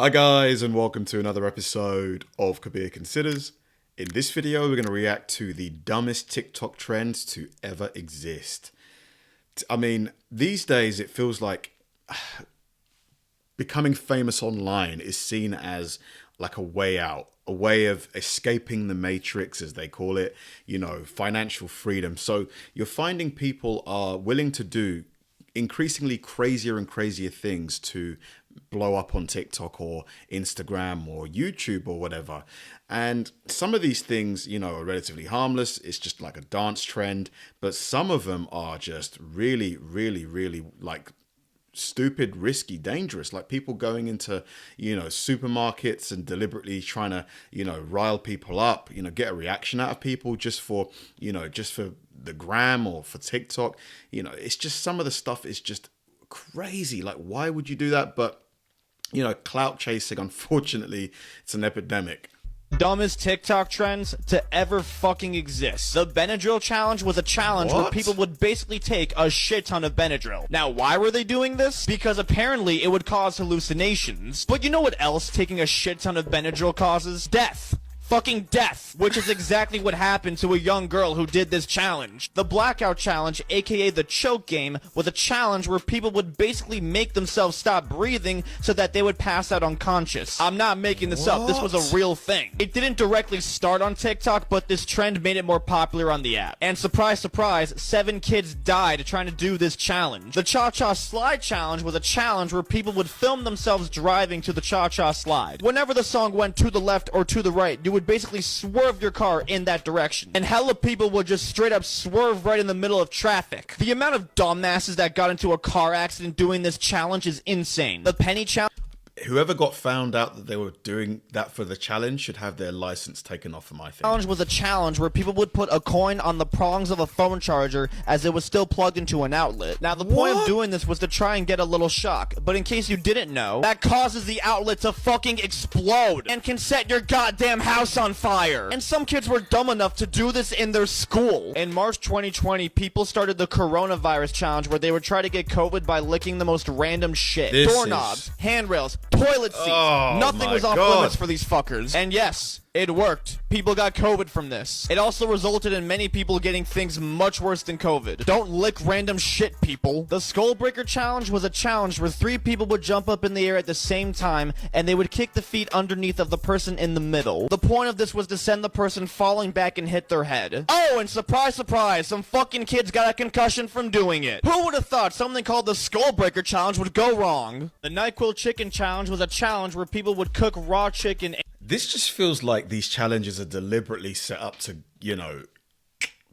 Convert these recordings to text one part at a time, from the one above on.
Hi guys, and welcome to another episode of Kabir Considers. In this video, we're going to react to the dumbest TikTok trends to ever exist. I mean, these days it feels like becoming famous online is seen as like a way out, a way of escaping the matrix, as they call it, financial freedom. So you're finding people are willing to do increasingly crazier and crazier things to blow up on TikTok or Instagram or YouTube or whatever. And some of these things, are relatively harmless. It's just like a dance trend. But some of them are just really, really, really like stupid, risky, dangerous. Like people going into, supermarkets and deliberately trying to, rile people up, get a reaction out of people just for the gram or for TikTok. It's just some of the stuff is just crazy. Like, why would you do that? But clout chasing, unfortunately, it's an epidemic. Dumbest TikTok trends to ever fucking exist. The Benadryl challenge was a challenge where people would basically take a shit ton of Benadryl. Now, why were they doing this? Because apparently it would cause hallucinations. But you know what else taking a shit ton of Benadryl causes? Death. Fucking death, which is exactly what happened to a young girl who did this challenge. The blackout challenge, aka the choke game, was a challenge where people would basically make themselves stop breathing so that they would pass out unconscious. I'm not making this up, this was a real thing. It didn't directly start on TikTok, but this trend made it more popular on the app. And surprise, surprise, 7 kids died trying to do this challenge. The cha-cha slide challenge was a challenge where people would film themselves driving to the cha-cha slide. Whenever the song went to the left or to the right, you would basically swerve your car in that direction. And hella people would just straight up swerve right in the middle of traffic. The amount of dumbasses that got into a car accident doing this challenge is insane. The penny challenge. Whoever got found out that they were doing that for the challenge should have their license taken off them, I think. Challenge was a challenge where people would put a coin on the prongs of a phone charger as it was still plugged into an outlet. Now, the point of doing this was to try and get a little shock. But in case you didn't know, that causes the outlet to fucking explode and can set your goddamn house on fire. And some kids were dumb enough to do this in their school. In March 2020, people started the coronavirus challenge where they would try to get COVID by licking the most random shit. Doorknobs, handrails, toilet seats. Nothing was off limits for these fuckers. And yes, it worked. People got COVID from this. It also resulted in many people getting things much worse than COVID. Don't lick random shit, people. The skull breaker challenge was a challenge where 3 people would jump up in the air at the same time and they would kick the feet underneath of the person in the middle. The point of this was to send the person falling back and hit their head. Oh, and surprise, surprise, some fucking kids got a concussion from doing it. Who would have thought something called the skull breaker challenge would go wrong? The NyQuil chicken challenge was a challenge where people would cook raw chicken. This just feels like these challenges are deliberately set up to,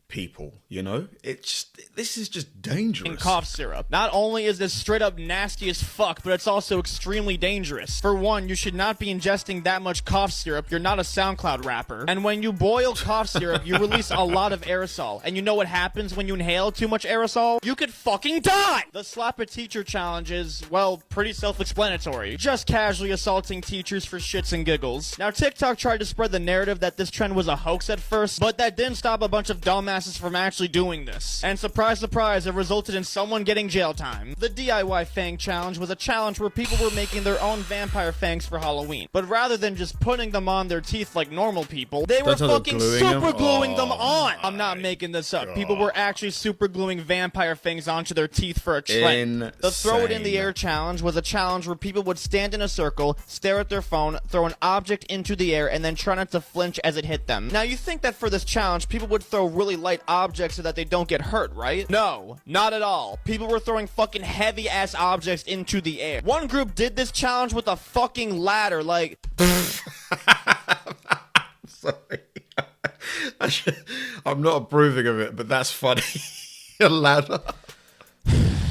people, this is just dangerous. And cough syrup. Not only is this straight up nasty as fuck, but it's also extremely dangerous. For one, you should not be ingesting that much cough syrup. You're not a SoundCloud rapper. And when you boil cough syrup, you release a lot of aerosol. And you know what happens when you inhale too much aerosol? You could fucking die! The slap a teacher challenge is, well, pretty self-explanatory. Just casually assaulting teachers for shits and giggles. Now, TikTok tried to spread the narrative that this trend was a hoax at first, but that didn't stop a bunch of dumbasses from actually doing this. And surprise, surprise, it resulted in someone getting jail time. The DIY Fang Challenge was a challenge where people were making their own vampire fangs for Halloween. But rather than just putting them on their teeth like normal people, they were fucking super gluing them on. I'm not making this up. People were actually super gluing vampire fangs onto their teeth for a trend. Insane. The Throw It in the Air Challenge was a challenge where people would stand in a circle, stare at their phone, throw an object into the air, and then try not to flinch as it hit them. Now, you think that for this challenge, people would throw really light objects so that they don't get hurt, right? No, not at all. People were throwing fucking heavy ass objects into the air. One group did this challenge with a fucking ladder, like Sorry. I'm not approving of it, but that's funny. A ladder.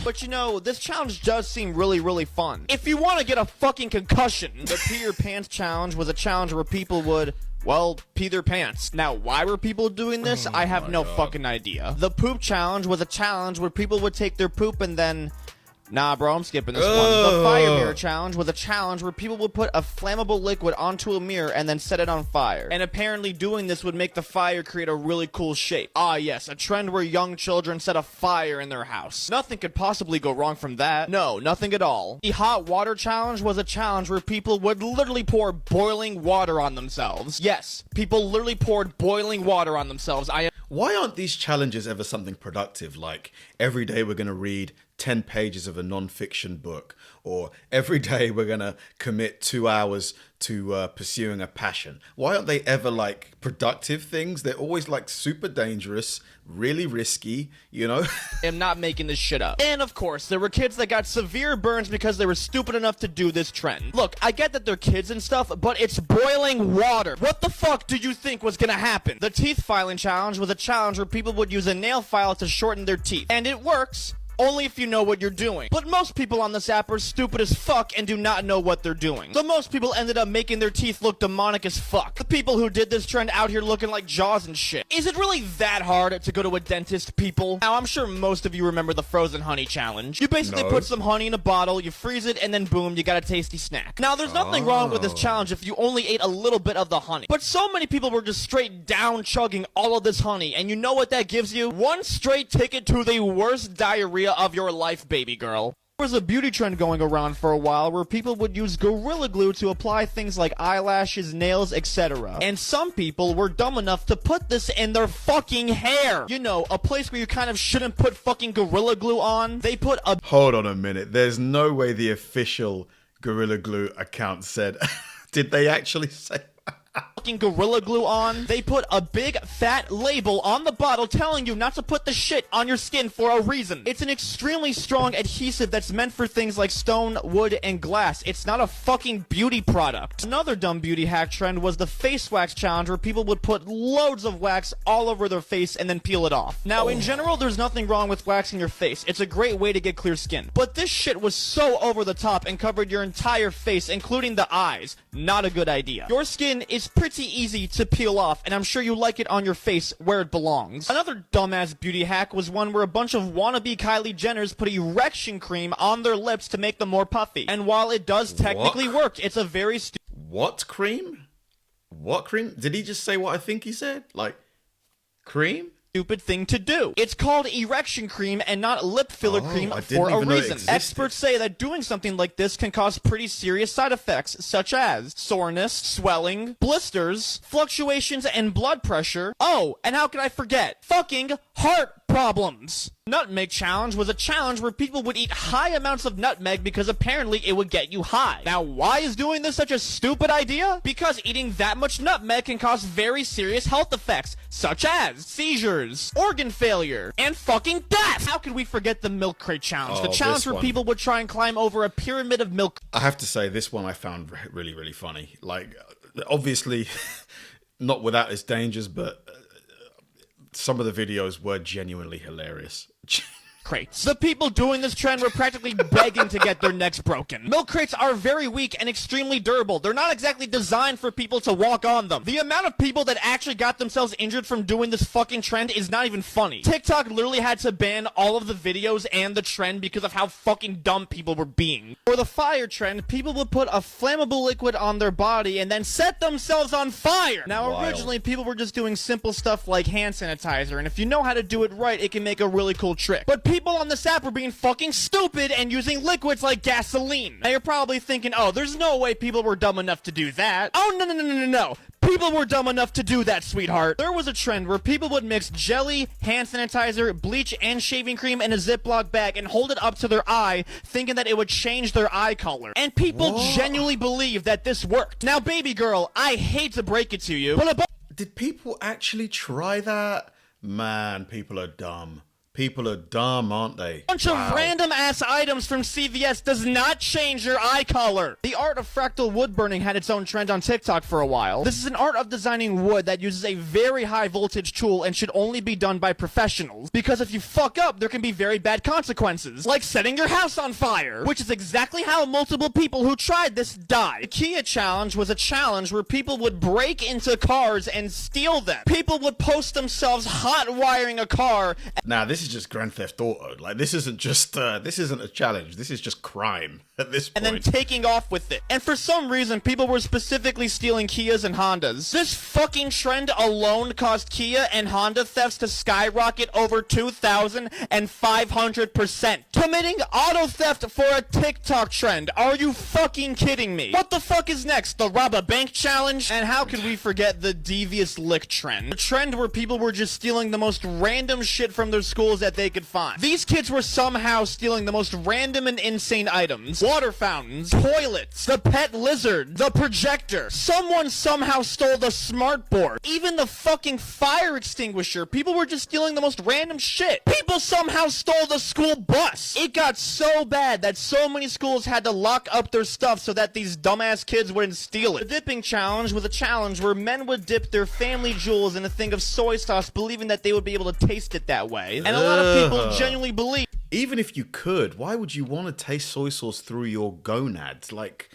But this challenge does seem really, really fun. If you want to get a fucking concussion, the Pee Your Pants challenge was a challenge where people would, well, pee their pants. Now, why were people doing this? I have no fucking idea. The Poop challenge was a challenge where people would take their poop and then Nah, bro, I'm skipping this one. The fire mirror challenge was a challenge where people would put a flammable liquid onto a mirror and then set it on fire. And apparently doing this would make the fire create a really cool shape. Ah, yes, a trend where young children set a fire in their house. Nothing could possibly go wrong from that. No, nothing at all. The hot water challenge was a challenge where people would literally pour boiling water on themselves. Yes, people literally poured boiling water on themselves. Why aren't these challenges ever something productive? Like, every day we're going to read 10 pages of a non-fiction book, or every day we're going to commit 2 hours to pursuing a passion. Why aren't they ever like productive things? They're always like super dangerous, really risky, you know? I'm not making this shit up. And of course, there were kids that got severe burns because they were stupid enough to do this trend. Look, I get that they're kids and stuff, but it's boiling water. What the fuck do you think was gonna happen? The teeth filing challenge was a challenge where people would use a nail file to shorten their teeth. And it works. Only if you know what you're doing. But most people on this app are stupid as fuck and do not know what they're doing. So most people ended up making their teeth look demonic as fuck. The people who did this trend out here looking like Jaws and shit. Is it really that hard to go to a dentist, people? Now, I'm sure most of you remember the frozen honey challenge. You basically put some honey in a bottle, you freeze it, and then boom, you got a tasty snack. Now, there's nothing wrong with this challenge if you only ate a little bit of the honey. But so many people were just straight down chugging all of this honey, and you know what that gives you? One straight ticket to the worst diarrhea of your life, baby girl. There was a beauty trend going around for a while where people would use Gorilla Glue to apply things like eyelashes, nails, etc. And some people were dumb enough to put this in their fucking hair. You know, a place where you kind of shouldn't put fucking Gorilla Glue on. They put a— Hold on a minute. There's no way the official Gorilla Glue account said... Did they actually say... fucking Gorilla Glue on. They put a big fat label on the bottle telling you not to put the shit on your skin for a reason. It's an extremely strong adhesive that's meant for things like stone, wood, and glass. It's not a fucking beauty product. Another dumb beauty hack trend was the face wax challenge where people would put loads of wax all over their face and then peel it off. Now, in general, there's nothing wrong with waxing your face. It's a great way to get clear skin. But this shit was so over the top and covered your entire face, including the eyes. Not a good idea. Your skin is pretty easy to peel off, and I'm sure you like it on your face where it belongs. Another dumbass beauty hack was one where a bunch of wannabe Kylie Jenners put erection cream on their lips to make them more puffy. And while it does technically work, it's a very What cream? What cream? Did he just say what I think he said? Like, cream? stupid thing to do. It's called erection cream and not lip filler cream for a reason. Experts say that doing something like this can cause pretty serious side effects, such as soreness, swelling, blisters, fluctuations in blood pressure. Oh, and how can I forget? Fucking heart problems. Nutmeg challenge was a challenge where people would eat high amounts of nutmeg because apparently it would get you high. Now, why is doing this such a stupid idea? Because eating that much nutmeg can cause very serious health effects, such as seizures, organ failure, and fucking death. How could we forget the milk crate challenge? The challenge where people would try and climb over a pyramid of milk. I have to say, this one I found really, really funny. Like, obviously, not without its dangers, but some of the videos were genuinely hilarious. Crates. The people doing this trend were practically begging to get their necks broken. Milk crates are very weak and extremely durable. They're not exactly designed for people to walk on them. The amount of people that actually got themselves injured from doing this fucking trend is not even funny. TikTok literally had to ban all of the videos and the trend because of how fucking dumb people were being. For the fire trend, people would put a flammable liquid on their body and then set themselves on fire. Now, originally, people were just doing simple stuff like hand sanitizer, and if you know how to do it right, it can make a really cool trick. But people on this app were being fucking stupid and using liquids like gasoline. Now you're probably thinking, oh, there's no way people were dumb enough to do that. Oh, no. People were dumb enough to do that, sweetheart. There was a trend where people would mix jelly, hand sanitizer, bleach, and shaving cream in a Ziploc bag and hold it up to their eye, thinking that it would change their eye color. And people genuinely believed that this worked. Now, baby girl, I hate to break it to you, but did people actually try that? Man, people are dumb. People are dumb, aren't they? A bunch of random-ass items from CVS does not change your eye color. The art of fractal wood burning had its own trend on TikTok for a while. This is an art of designing wood that uses a very high-voltage tool and should only be done by professionals. Because if you fuck up, there can be very bad consequences, like setting your house on fire, which is exactly how multiple people who tried this died. The Kia challenge was a challenge where people would break into cars and steal them. People would post themselves hot wiring a car. Now, this is is just Grand Theft Auto. Like, this isn't a challenge. This is just crime at this point. And then taking off with it. And for some reason, people were specifically stealing Kias and Hondas. This fucking trend alone caused Kia and Honda thefts to skyrocket over 2,500%. Committing auto theft for a TikTok trend. Are you fucking kidding me? What the fuck is next? The rob a bank challenge? And how could we forget the devious lick trend? The trend where people were just stealing the most random shit from their schools that they could find. These kids were somehow stealing the most random and insane items. Water fountains, toilets, the pet lizard, the projector. Someone somehow stole the smart board. Even the fucking fire extinguisher. People were just stealing the most random shit. People somehow stole the school bus. It got so bad that so many schools had to lock up their stuff so that these dumbass kids wouldn't steal it. The dipping challenge was a challenge where men would dip their family jewels in a thing of soy sauce, believing that they would be able to taste it that way. And a lot of people genuinely believe. Even if you could, why would you want to taste soy sauce through your gonads? Like,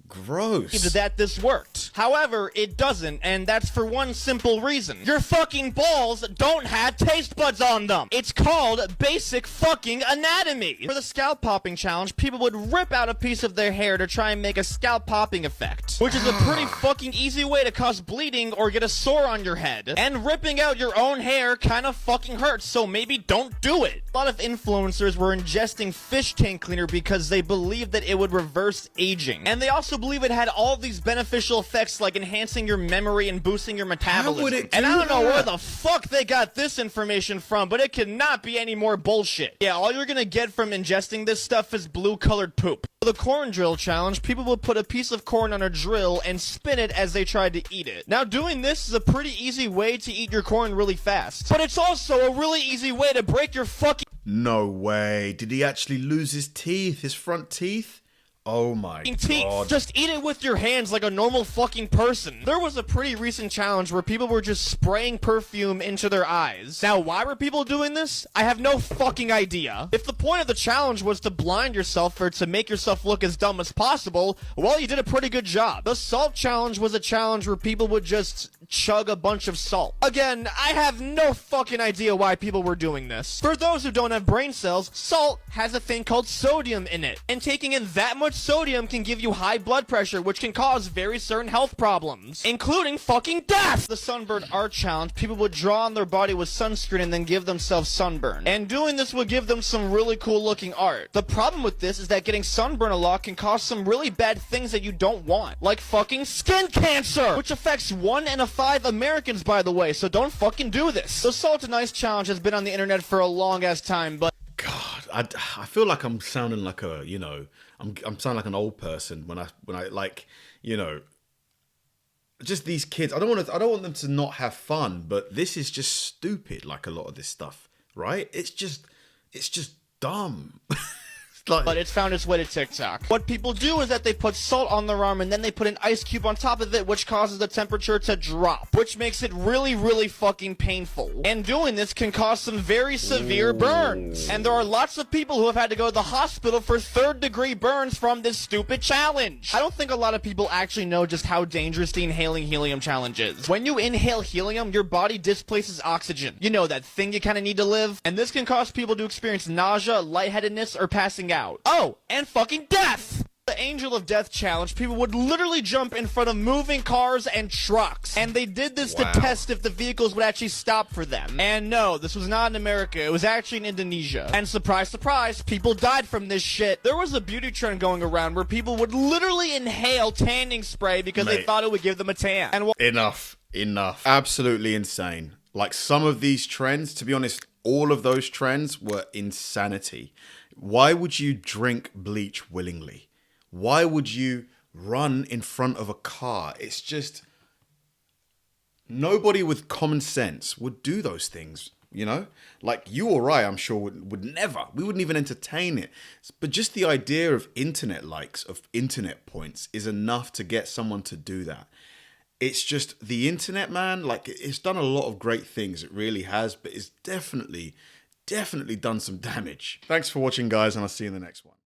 gross. That this worked. However, it doesn't, and that's for one simple reason. Your fucking balls don't have taste buds on them. It's called basic fucking anatomy. For the scalp popping challenge, people would rip out a piece of their hair to try and make a scalp popping effect, which is a pretty fucking easy way to cause bleeding or get a sore on your head. And ripping out your own hair kind of fucking hurts, so maybe don't do it. A lot of influencers were ingesting fish tank cleaner because they believed that it would reverse aging. And they also believe it had all these beneficial effects like enhancing your memory and boosting your metabolism. How would it do and I don't know that? where the fuck they got this information from, but it cannot be any more bullshit. Yeah, all you're gonna get from ingesting this stuff is blue-colored poop. For the corn drill challenge, people would put a piece of corn on a drill and spin it as they tried to eat it. Now, doing this is a pretty easy way to eat your corn really fast, but it's also a really easy way to break your fucking... No way. Did he actually lose his teeth? His front teeth? Oh my god. Just eat it with your hands like a normal fucking person. There was a pretty recent challenge where people were just spraying perfume into their eyes. Now, why were people doing this? I have no fucking idea. If the point of the challenge was to blind yourself or to make yourself look as dumb as possible, well, you did a pretty good job. The salt challenge was a challenge where people would just chug a bunch of salt. Again, I have no fucking idea why people were doing this. For those who don't have brain cells, salt has a thing called sodium in it, and taking in that much sodium can give you high blood pressure, which can cause very certain health problems, including fucking death. The sunburn art challenge, people would draw on their body with sunscreen and then give themselves sunburn. And doing this would give them some really cool looking art. The problem with this is that getting sunburn a lot can cause some really bad things that you don't want, like fucking skin cancer, which affects 1 in 5 Americans, by the way, so don't fucking do this. The salt and ice challenge has been on the internet for a long ass time, but God, I feel like I'm sounding like a, you know, I'm sounding like an old person when I like, you know, just these kids. I don't want them to not have fun, but this is just stupid. Like a lot of this stuff, right? It's just dumb. But it's found its way to TikTok. What people do is that they put salt on their arm and then they put an ice cube on top of it, which causes the temperature to drop, which makes it really, really fucking painful. And doing this can cause some very severe burns. And there are lots of people who have had to go to the hospital for 3rd-degree burns from this stupid challenge. I don't think a lot of people actually know just how dangerous the inhaling helium challenge is. When you inhale helium, your body displaces oxygen. You know, that thing you kind of need to live. And this can cause people to experience nausea, lightheadedness, or passing out. Oh, and fucking death! The Angel of Death challenge, people would literally jump in front of moving cars and trucks. And they did this to test if the vehicles would actually stop for them. And no, this was not in America. It was actually in Indonesia. And surprise, surprise, people died from this shit. There was a beauty trend going around where people would literally inhale tanning spray because they thought it would give them a tan. And Enough. Absolutely insane. Like, some of these trends, to be honest, all of those trends were insanity. Why would you drink bleach willingly? Why would you run in front of a car? It's just, nobody with common sense would do those things, you know? Like, you or I, I'm sure, would never. We wouldn't even entertain it. But just the idea of internet likes, of internet points, is enough to get someone to do that. It's just, the internet, man, like, it's done a lot of great things. It really has, but it's definitely done some damage. Thanks for watching, guys, and I'll see you in the next one.